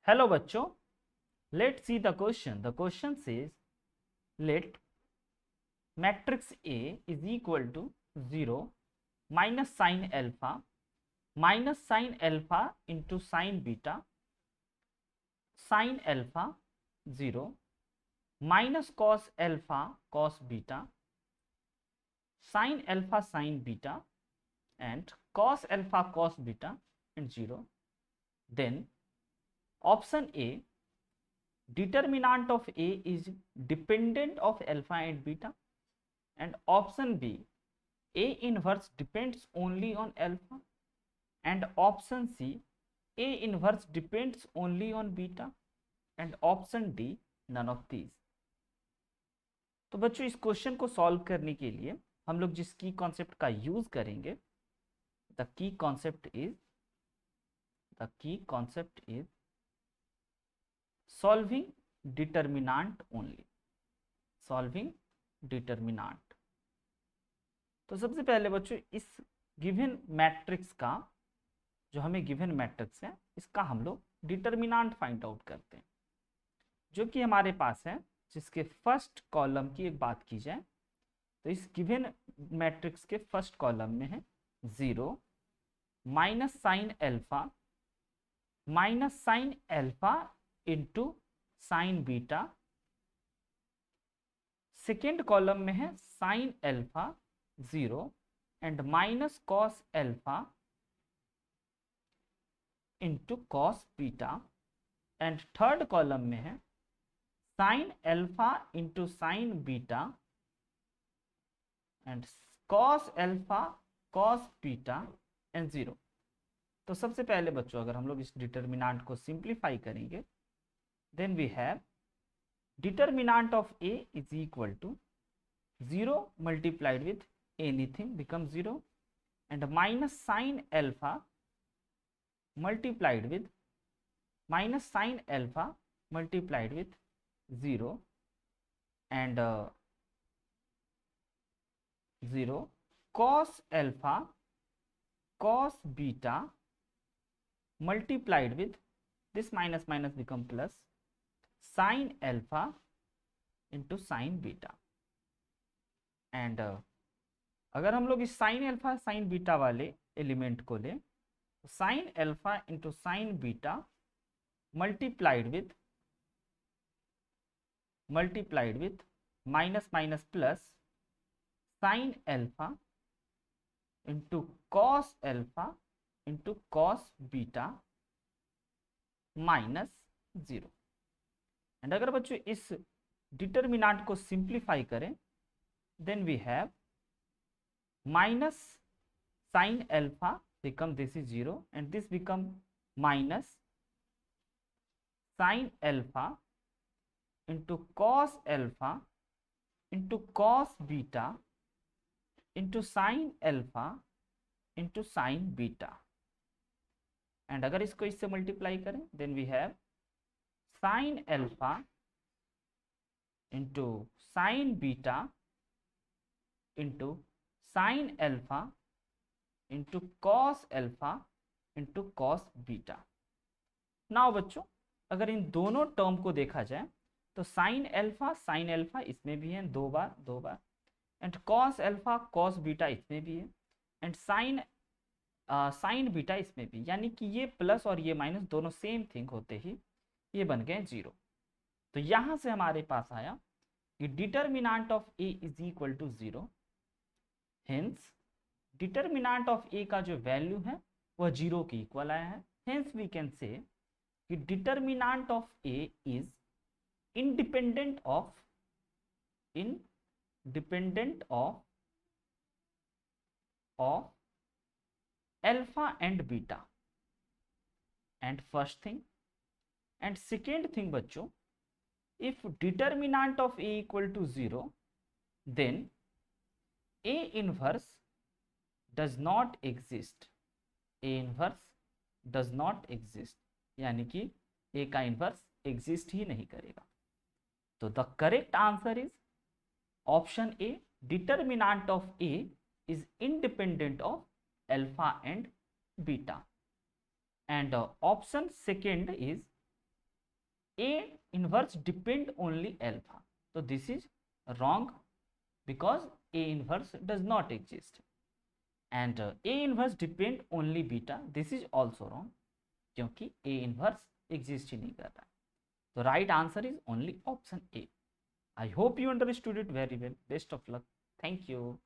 Hello बच्चों, let see the question. The question says let matrix A is equal to 0 minus sine alpha into sine alpha 0 minus cos beta sine beta and cos alpha cos beta and 0. Then option A, determinant of A is dependent of alpha and beta, and option B, A inverse depends only on alpha, and option C, A inverse depends only on beta, and option D, none of these. तो बच्चों, इस question को solve करने के लिए हम लोग जिस की कॉन्सेप्ट का यूज करेंगे, the key concept is solving determinant only. तो सबसे पहले बच्चों, इस गिवन मैट्रिक्स का, जो हमें गिवन मैट्रिक्स है, इसका हम लोग डिटर्मिनांट फाइंड आउट करते हैं, जो कि हमारे पास है, जिसके फर्स्ट कॉलम की एक बात की जाए तो इस गिवन मैट्रिक्स के फर्स्ट कॉलम में है 0 minus sine alpha into sign beta. Second column में है sign alpha 0 and minus cos alpha into cos beta. And third column में है sign alpha into sign beta and cos alpha cos beta and 0. तो सबसे पहले बच्चों, अगर हम लोग इस डिटर्मिनांट को सिंप्लीफाई करेंगे, then we have determinant of A is equal to 0 multiplied with anything become 0 and minus sine alpha multiplied with 0 and 0 cos alpha cos beta multiplied with this minus become plus sin alpha into sin beta. and अगर हम लोग इस sin alpha sin beta वाले element को लें, तो sin alpha into sin beta multiplied with minus plus sin alpha into cos alpha into cos beta minus 0. And अगर बच्चों इस डिटर्मिनांट को सिंप्लीफाई करें, then we have minus sine alpha become this is 0 and this become minus sine alpha into cos alpha into cos beta into sin alpha into sin beta. And अगर इसको इससे multiply करें, then we have sin alpha into sin beta into sin alpha into cos alpha into cos beta. Now बच्चों, अगर इन दोनों term को देखा जाए तो साइन एल्फा इसमें भी है 2 बार and cos alpha cos beta इसमें भी है एंड साइन बीटा इसमें भी, यानी कि ये प्लस और ये माइनस दोनों सेम थिंग होते ही ये बन गए 0. तो यहां से हमारे पास आया कि determinant of A is equal to 0. Hence determinant of A का जो वैल्यू है वह 0 के इक्वल आया है. हेंस वी कैन से कि determinant of A is independent of alpha and beta. and first thing and second thing बच्चों, if determinant of a equal to 0, then A inverse does not exist. यानी कि A का inverse exist ही नहीं करेगा. तो the correct answer is option A, determinant of A is independent of alpha and beta. And option second is A inverse depend only alpha. So this is wrong because A inverse does not exist. And A inverse depend only beta. This is also wrong क्योंकि A inverse exist ही नहीं कर रहा. The right answer is only option A. I hope you understood it very well. Best of luck. Thank you.